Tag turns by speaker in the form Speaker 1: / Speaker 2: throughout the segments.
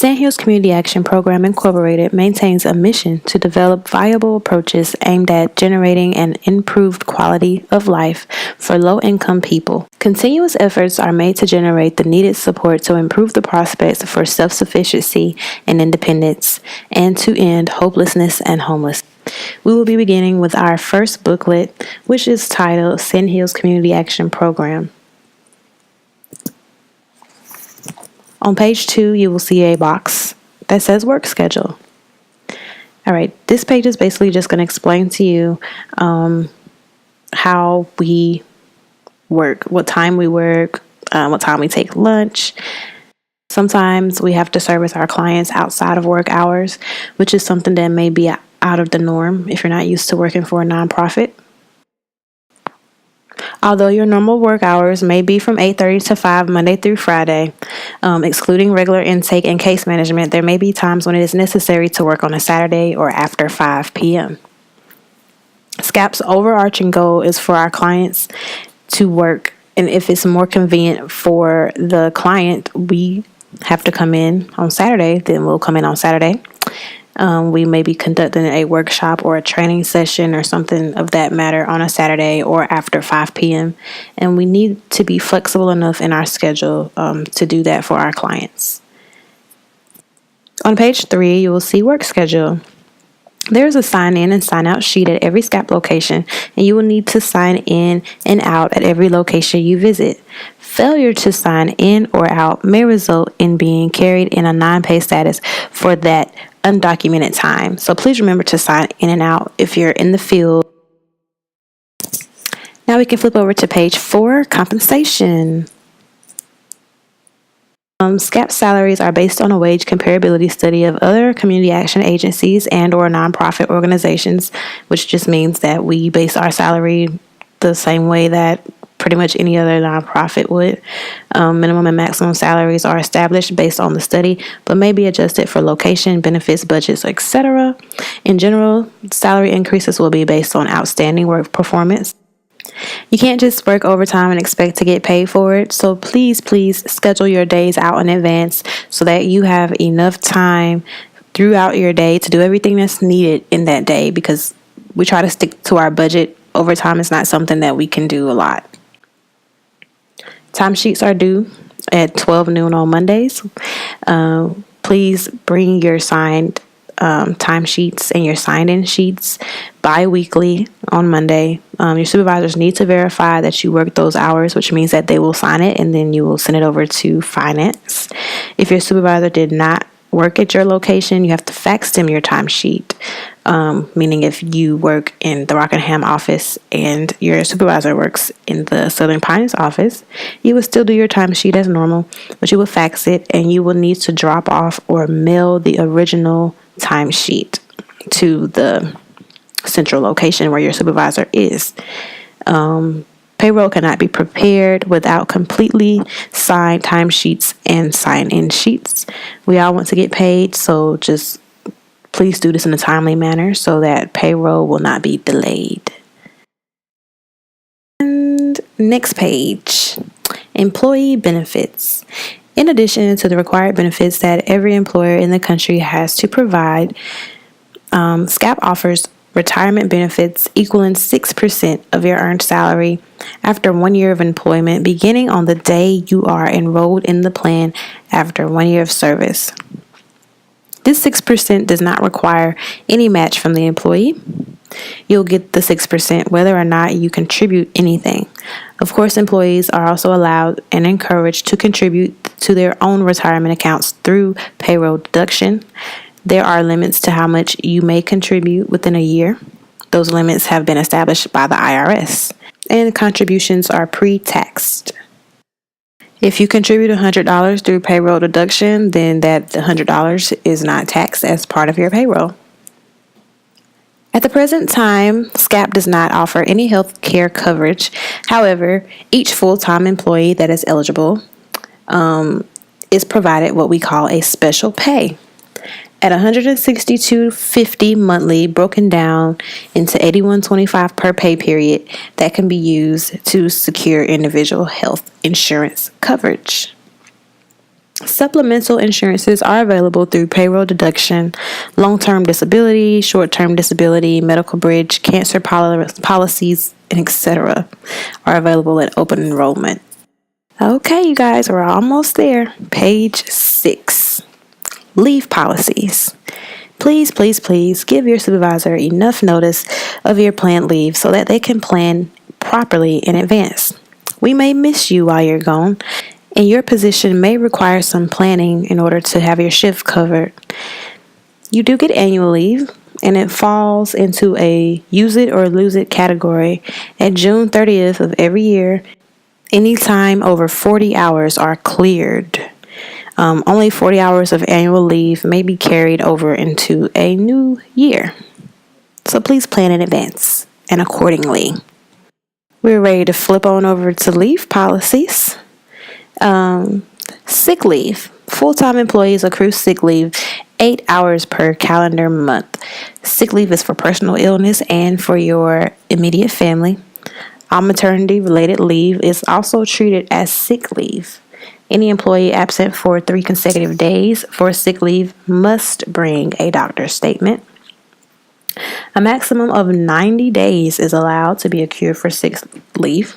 Speaker 1: Sandhills Community Action Program Incorporated maintains a mission to develop viable approaches aimed at generating an improved quality of life for low-income people. Continuous efforts are made to generate the needed support to improve the prospects for self-sufficiency and independence, and to end hopelessness and homelessness. We will be beginning with our first booklet, which is titled Sandhills Community Action Program. On page 2, you will see a box that says work schedule. All right, this page is basically just going to explain to you how we work, what time we work, what time we take lunch. Sometimes we have to service our clients outside of work hours, which is something that may be out of the norm if you're not used to working for a nonprofit. Although your normal work hours may be from 8:30 to 5 Monday through Friday, excluding regular intake and case management, there may be times when it is necessary to work on a Saturday or after 5 p.m. SCAP's overarching goal is for our clients to work, and if it's more convenient for the client, we have to come in on Saturday, then we'll come in on Saturday. We may be conducting a workshop or a training session or something of that matter on a Saturday or after 5 p.m. And we need to be flexible enough in our schedule to do that for our clients. On page 3, you will see work schedule. There's a sign in and sign out sheet at every SCAP location, and you will need to sign in and out at every location you visit. Failure to sign in or out may result in being carried in a non-pay status for that undocumented time. So please remember to sign in and out if you're in the field. Now we can flip over to page 4, compensation. SCAP salaries are based on a wage comparability study of other community action agencies and or nonprofit organizations, which just means that we base our salary the same way that pretty much any other nonprofit would. Minimum and maximum salaries are established based on the study, but may be adjusted for location, benefits, budgets, etc. In general, salary increases will be based on outstanding work performance. You can't just work overtime and expect to get paid for it, so please schedule your days out in advance so that you have enough time throughout your day to do everything that's needed in that day, because we try to stick to our budget. Overtime is not something that we can do a lot. Timesheets are due at 12 noon on Mondays. Please bring your signed timesheets and your signed-in sheets bi-weekly on Monday. Your supervisors need to verify that you work those hours, which means that they will sign it and then you will send it over to finance. If your supervisor did not work at your location, you have to fax them your timesheet. Meaning if you work in the Rockingham office and your supervisor works in the Southern Pines office, you will still do your timesheet as normal, but you will fax it and you will need to drop off or mail the original timesheet to the central location where your supervisor is. Payroll cannot be prepared without completely signed timesheets and sign-in sheets. We all want to get paid, so just please do this in a timely manner so that payroll will not be delayed. And next page, employee benefits. In addition to the required benefits that every employer in the country has to provide, SCAP offers retirement benefits equaling 6% of your earned salary after 1 year of employment, beginning on the day you are enrolled in the plan after 1 year of service. This 6% does not require any match from the employee. You'll get the 6% whether or not you contribute anything. Of course, employees are also allowed and encouraged to contribute to their own retirement accounts through payroll deduction. There are limits to how much you may contribute within a year. Those limits have been established by the IRS, and contributions are pre-taxed. If you contribute $100 through payroll deduction, then that $100 is not taxed as part of your payroll. At the present time, SCAP does not offer any health care coverage. However, each full-time employee that is eligible is provided what we call a special pay. At $162.50 monthly, broken down into $81.25 per pay period, that can be used to secure individual health insurance coverage. So Supplemental insurances are available through payroll deduction, long-term disability, short-term disability, medical bridge, cancer policies, and etc. are available at open enrollment. Okay, you guys, we're almost there. Page 6. Leave policies. Please, please, please give your supervisor enough notice of your planned leave so that they can plan properly in advance. We may miss you while you're gone, and your position may require some planning in order to have your shift covered. You do get annual leave, and it falls into a use it or lose it category at June 30th of every year. Any time over 40 hours are cleared. Only 40 hours of annual leave may be carried over into a new year. So please plan in advance and accordingly. We're ready to flip on over to leave policies. Sick leave. Full-time employees accrue sick leave 8 hours per calendar month. Sick leave is for personal illness and for your immediate family. All maternity-related leave is also treated as sick leave. Any employee absent for 3 consecutive days for sick leave must bring a doctor's statement. A maximum of 90 days is allowed to be accrued for sick leave.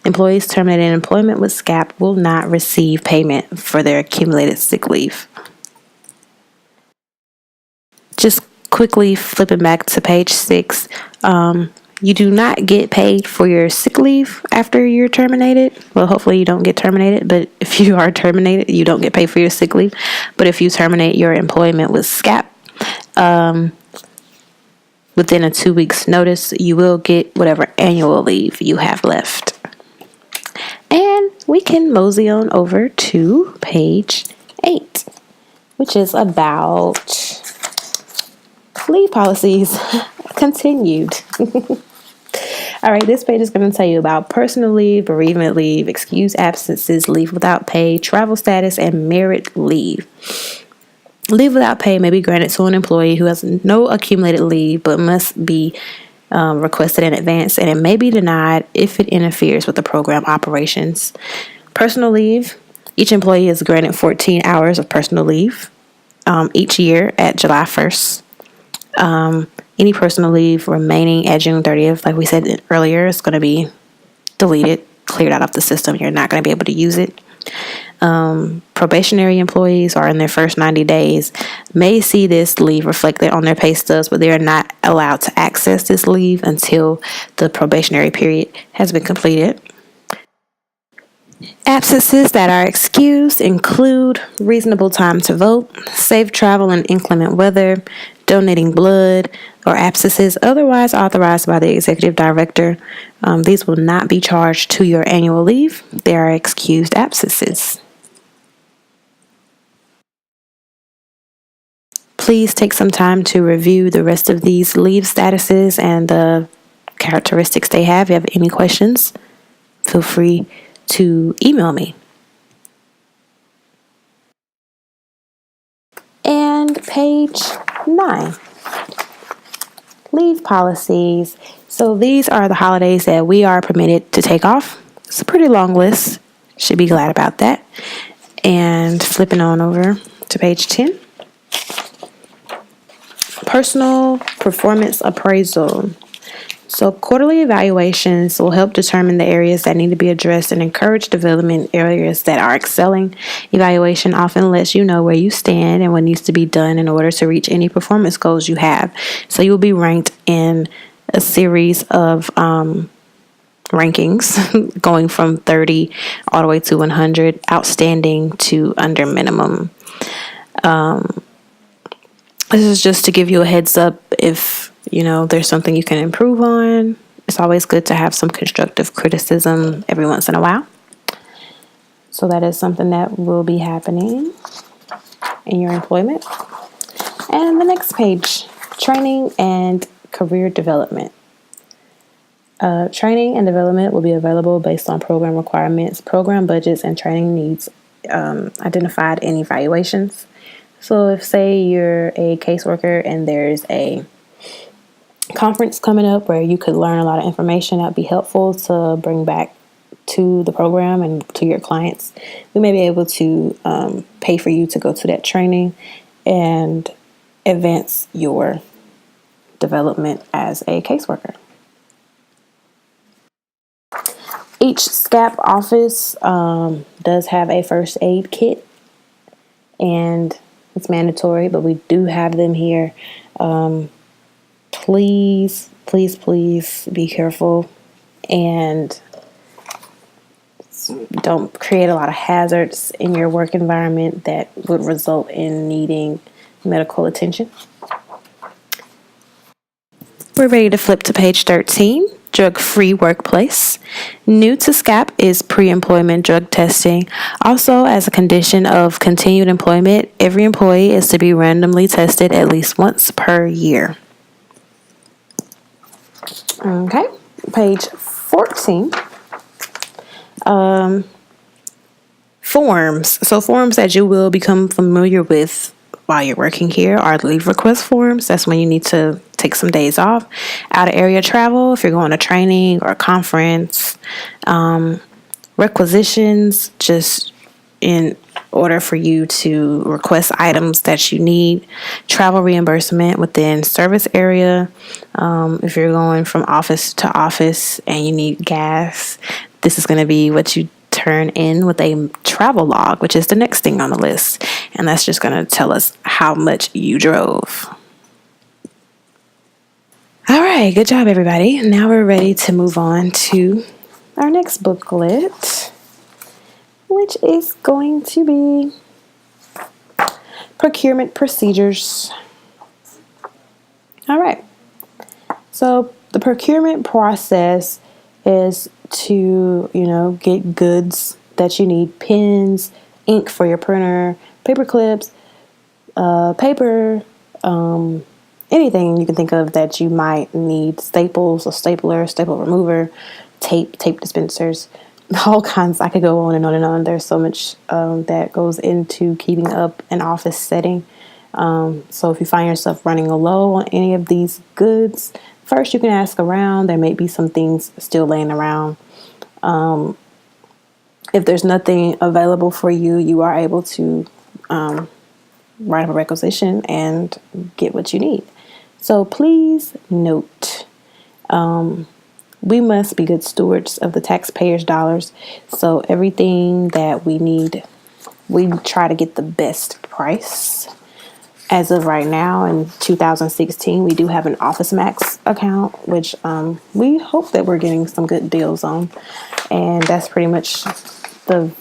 Speaker 1: Employees terminated in employment with SCAP will not receive payment for their accumulated sick leave. Just quickly flipping back to page 6. You do not get paid for your sick leave after you're terminated. Well, hopefully you don't get terminated, but if you are terminated, you don't get paid for your sick leave. But if you terminate your employment with SCAP, within a 2 weeks notice, you will get whatever annual leave you have left. And we can mosey on over to page 8, which is about leave policies continued. All right, this page is going to tell you about personal leave, bereavement leave, excused absences, leave without pay, travel status, and merit leave. Leave without pay may be granted to an employee who has no accumulated leave but must be requested in advance, and it may be denied if it interferes with the program operations. Personal leave. Each employee is granted 14 hours of personal leave each year at July 1st. Any personal leave remaining at June 30th, like we said earlier, is going to be deleted, cleared out of the system. You're not going to be able to use it. Probationary employees are in their first 90 days may see this leave reflected on their pay stubs, but they are not allowed to access this leave until the probationary period has been completed. Absences that are excused include reasonable time to vote, safe travel in inclement weather, donating blood, or absences otherwise authorized by the executive director. These will not be charged to your annual leave. They are excused absences. Please take some time to review the rest of these leave statuses and the characteristics they have. If you have any questions, feel free to email me. And page 9, leave policies. So these are the holidays that we are permitted to take off. It's a pretty long list. Should be glad about that. And flipping on over to page 10. Personal performance appraisal. So quarterly evaluations will help determine the areas that need to be addressed and encourage development areas that are excelling. Evaluation often lets you know where you stand and what needs to be done in order to reach any performance goals you have. So you'll be ranked in a series of rankings going from 30 all the way to 100, outstanding to under minimum. This is just to give you a heads up if there's something you can improve on. It's always good to have some constructive criticism every once in a while. So that is something that will be happening in your employment. And the next page, training and career development. Training and development will be available based on program requirements, program budgets, and training needs identified in evaluations. So if, say, you're a caseworker and there's a conference coming up where you could learn a lot of information, that would be helpful to bring back to the program and to your clients, we may be able to pay for you to go to that training and advance your development as a caseworker. Each SCAP office does have a first aid kit, and it's mandatory, but we do have them here. Please, please, please be careful and don't create a lot of hazards in your work environment that would result in needing medical attention. We're ready to flip to page 13, drug-free workplace. New to SCAP is pre-employment drug testing. Also, as a condition of continued employment, every employee is to be randomly tested at least once per year. Okay, page 14. Forms. So forms that you will become familiar with while you're working here are leave request forms. That's when you need to take some days off. Out of area travel, if you're going to training or a conference. Requisitions, just in order for you to request items that you need. Travel reimbursement within service area. If you're going from office to office and you need gas, this is going to be what you turn in with a travel log, which is the next thing on the list. And that's just going to tell us how much you drove. All right, good job, everybody. Now we're ready to move on to our next booklet, which is going to be procurement procedures. All right. So the procurement process is to, get goods that you need: pens, ink for your printer, paper clips, paper, anything you can think of that you might need, staples, a stapler, staple remover, tape dispensers, all kinds. I could go on and on and on. There's so much that goes into keeping up an office setting. So if you find yourself running low on any of these goods, first you can ask around. There may be some things still laying around. If there's nothing available for you, you are able to write up a requisition and get what you need. So please note, we must be good stewards of the taxpayers' dollars. So everything that we need, we try to get the best price. As of right now, in 2016, we do have an Office Max account, which we hope that we're getting some good deals on. And that's pretty much the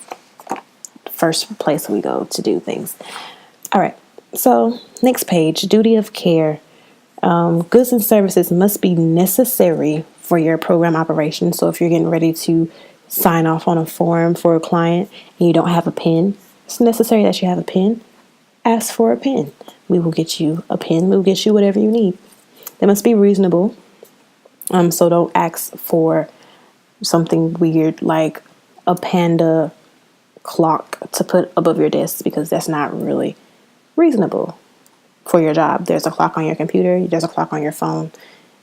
Speaker 1: first place we go to do things. All right. So next page, duty of care. Goods and services must be necessary for your program operation. So if you're getting ready to sign off on a form for a client and you don't have a pen, it's necessary that you have a pen. Ask for a pen. We will get you a pen. We'll get you whatever you need. They must be reasonable. So don't ask for something weird like a panda clock to put above your desk, because that's not really reasonable for your job. There's a clock on your computer. There's a clock on your phone.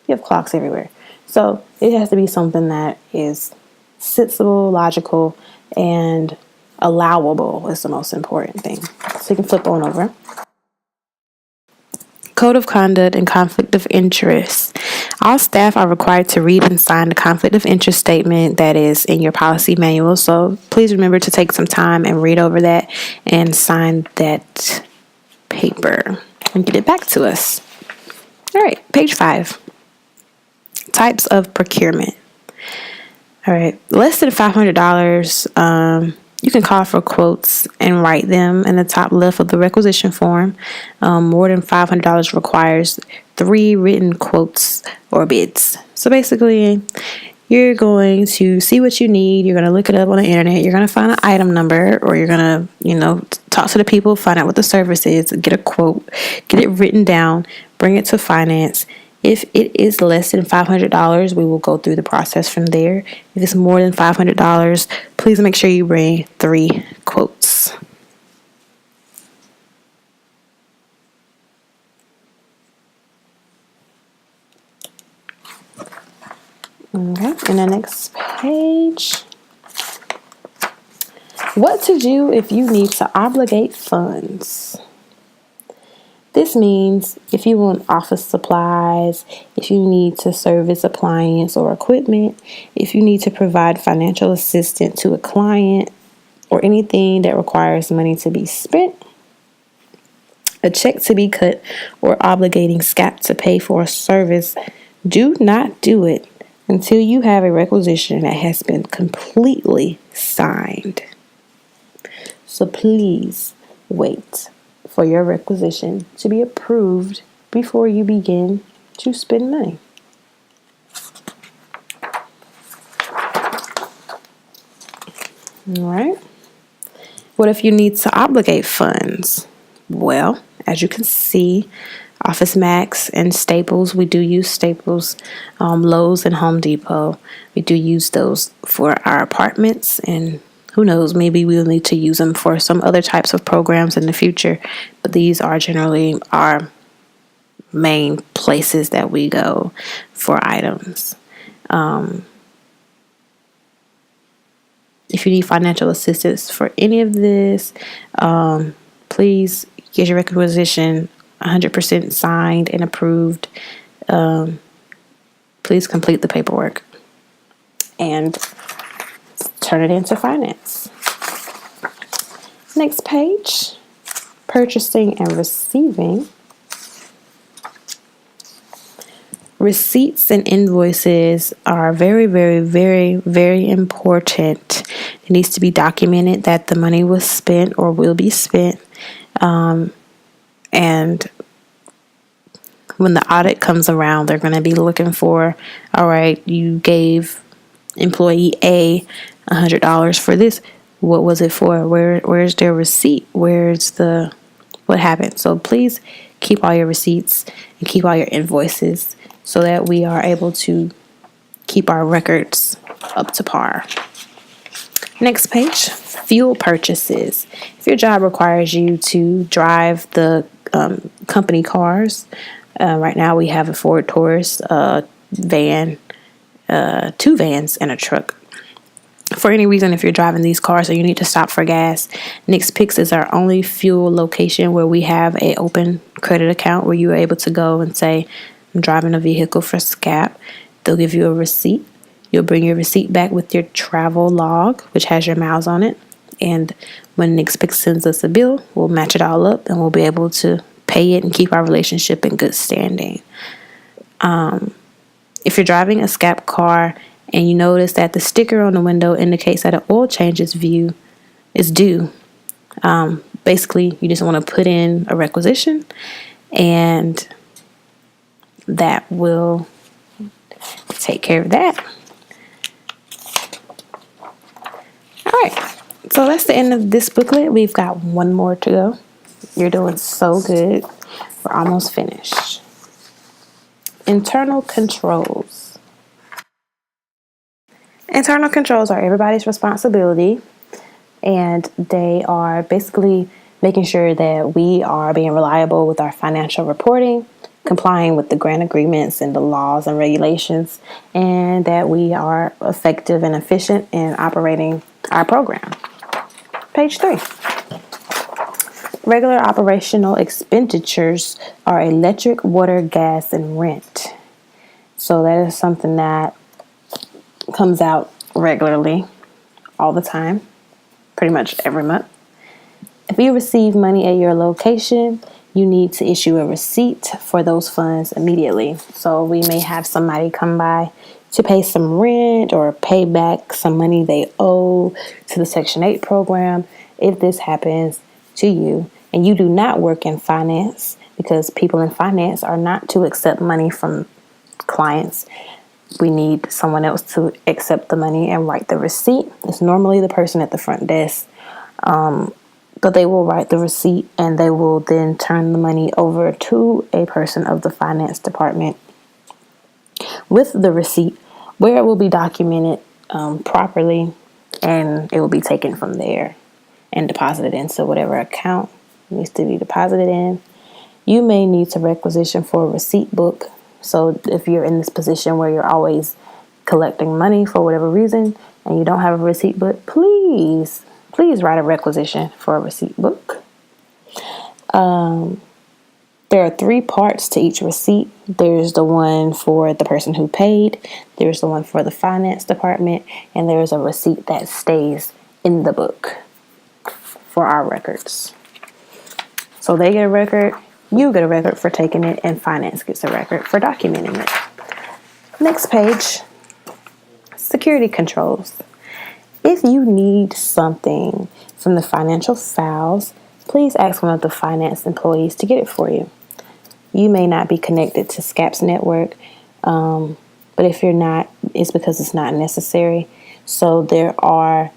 Speaker 1: You have clocks everywhere. So it has to be something that is sensible, logical, and allowable is the most important thing. So you can flip on over. Code of conduct and conflict of interest. All staff are required to read and sign the conflict of interest statement that is in your policy manual. So please remember to take some time and read over that and sign that paper and get it back to us. All right, page 5. Types of procurement. All right, less than $500, you can call for quotes and write them in the top left of the requisition form. More than $500 requires 3 written quotes or bids. So basically, you're going to see what you need. You're going to look it up on the internet. You're going to find an item number, or you're going to, talk to the people, find out what the service is, get a quote, get it written down, bring it to finance. If it is less than $500, we will go through the process from there. If it's more than $500, please make sure you bring 3 quotes. Okay, and the next page. What to do if you need to obligate funds. This means if you want office supplies, if you need to service appliance or equipment, if you need to provide financial assistance to a client, or anything that requires money to be spent, a check to be cut, or obligating SCAP to pay for a service, do not do it until you have a requisition that has been completely signed. So please wait for your requisition to be approved before you begin to spend money. All right. What if you need to obligate funds? Well, as you can see, Office Max and Staples, we do use Staples, Lowe's and Home Depot. We do use those for our apartments, and who knows, maybe we'll need to use them for some other types of programs in the future. But these are generally our main places that we go for items. If you need financial assistance for any of this, please get your requisition 100% signed and approved. Please complete the paperwork and turn it into finance. Next page, purchasing and receiving. Receipts and invoices are very, very, very, very important. It needs to be documented that the money was spent or will be spent. And when the audit comes around, they're going to be looking for, all right, you gave employee A $100 for this. What was it for? Where's their receipt? What happened? So please keep all your receipts and keep all your invoices so that we are able to keep our records up to par. Next page, fuel purchases. If your job requires you to drive the company cars, right now we have a Ford Taurus, van, 2 vans, and a truck. For any reason, if you're driving these cars and you need to stop for gas, Nick's Picks is our only fuel location where we have an open credit account where you are able to go and say, I'm driving a vehicle for SCAP. They'll give you a receipt. You'll bring your receipt back with your travel log, which has your miles on it. And when Nick's Picks sends us a bill, we'll match it all up and we'll be able to pay it and keep our relationship in good standing. If you're driving a SCAP car and you notice that the sticker on the window indicates that an oil change is due, basically you just want to put in a requisition and that will take care of that. All right, so that's the end of this booklet. We've got one more to go. You're doing so good. We're almost finished. Internal controls. Internal controls are everybody's responsibility, and they are basically making sure that we are being reliable with our financial reporting, complying with the grant agreements and the laws and regulations, and that we are effective and efficient in operating our program. Page 3. Regular operational expenditures are electric, water, gas, and rent. So that is something that comes out regularly, all the time, pretty much every month. If you receive money at your location, you need to issue a receipt for those funds immediately. So we may have somebody come by to pay some rent or pay back some money they owe to the Section 8 program. If this happens to you and you do not work in finance, because people in finance are not to accept money from clients, we need someone else to accept the money and write the receipt. It's normally the person at the front desk, but they will write the receipt and they will then turn the money over to a person of the finance department with the receipt, where it will be documented properly, and it will be taken from there and deposited into whatever account needs to be deposited in. You may need to requisition for a receipt book. So if you're in this position where you're always collecting money for whatever reason and you don't have a receipt book, please please write a requisition for a receipt book. There are 3 parts to each receipt. There's the one for the person who paid, there's the one for the finance department, and there's a receipt that stays in the book for our records. So they get a record, you get a record for taking it, and finance gets a record for documenting it. Next page, security controls. If you need something from the financial files, please ask one of the finance employees to get it for you. You may not be connected to SCAP's network, but if you're not, it's because it's not necessary. So there are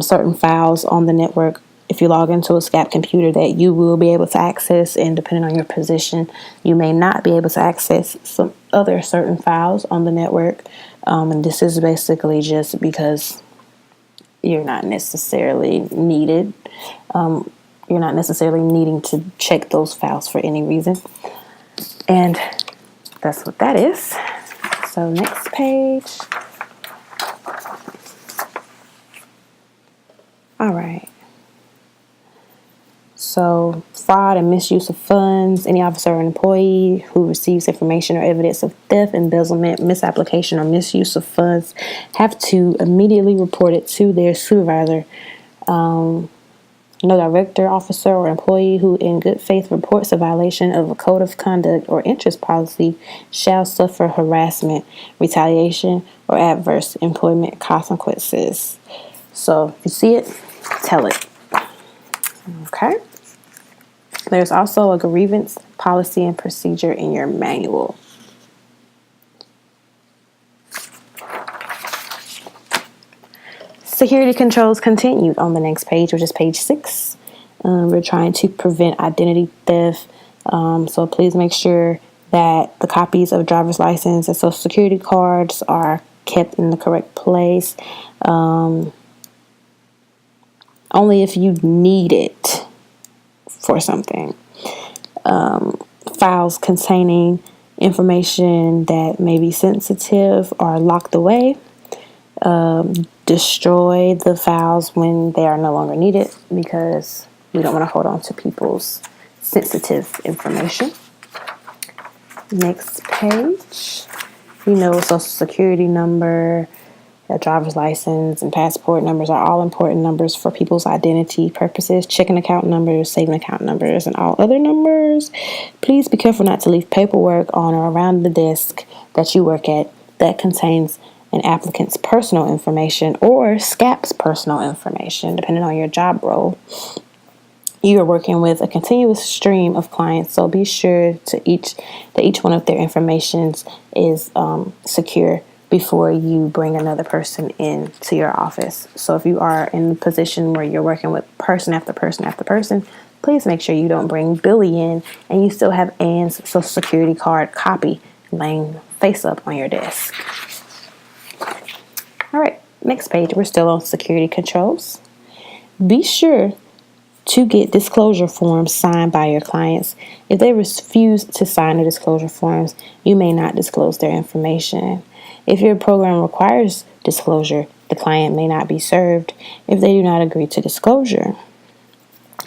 Speaker 1: certain files on the network, if you log into a SCAP computer, that you will be able to access, and depending on your position, you may not be able to access some other certain files on the network. And this is basically just because you're not necessarily needed. You're not necessarily needing to check those files for any reason. And that's what that is. So next page. All right. So fraud and misuse of funds. Any officer or employee who receives information or evidence of theft, embezzlement, misapplication, or misuse of funds have to immediately report it to their supervisor. No director, officer, or employee who in good faith reports a violation of a code of conduct or interest policy shall suffer harassment, retaliation, or adverse employment consequences. So if you see it, tell it. Okay. There's also a grievance policy and procedure in your manual. Security controls continued on the next page, which is page 6. We're trying to prevent identity theft. So please make sure that the copies of driver's license and social security cards are kept in the correct place. Only if you need it for something. Files containing information that may be sensitive are locked away. Destroy the files when they are no longer needed, because we don't want to hold on to people's sensitive information. Next page. Social security number, a driver's license, and passport numbers are all important numbers for people's identity purposes. Checking account numbers, saving account numbers, and all other numbers. Please be careful not to leave paperwork on or around the desk that you work at that contains an applicant's personal information or SCAP's personal information, depending on your job role. You are working with a continuous stream of clients, so be sure that each one of their information is secure before you bring another person into your office. So if you are in a position where you're working with person after person after person, please make sure you don't bring Billy in and you still have Ann's social security card copy laying face up on your desk. All right, next page. We're still on security controls. Be sure to get disclosure forms signed by your clients. If they refuse to sign the disclosure forms, you may not disclose their information. If your program requires disclosure, the client may not be served if they do not agree to disclosure.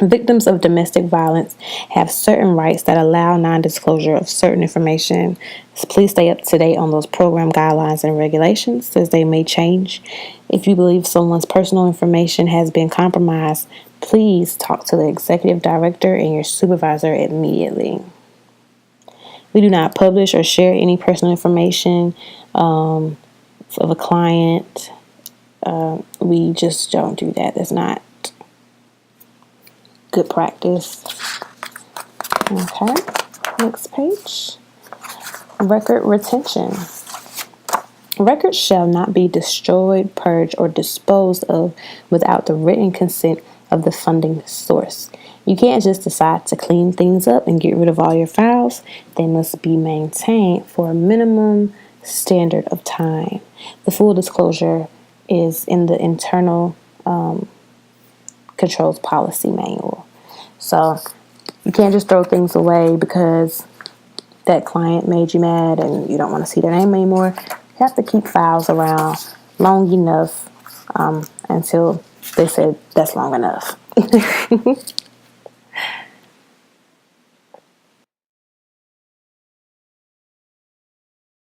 Speaker 1: Victims of domestic violence have certain rights that allow non-disclosure of certain information. So please stay up to date on those program guidelines and regulations, as they may change. If you believe someone's personal information has been compromised, please talk to the executive director and your supervisor immediately. We do not publish or share any personal information of a client. We just don't do that. That's not good practice. Okay, next page. Record retention. Records shall not be destroyed, purged, or disposed of without the written consent of the funding source. You can't just decide to clean things up and get rid of all your files. They must be maintained for a minimum standard of time. The full disclosure is in the internal controls policy manual. So you can't just throw things away because that client made you mad and you don't want to see their name anymore. You have to keep files around long enough until They said that's long enough.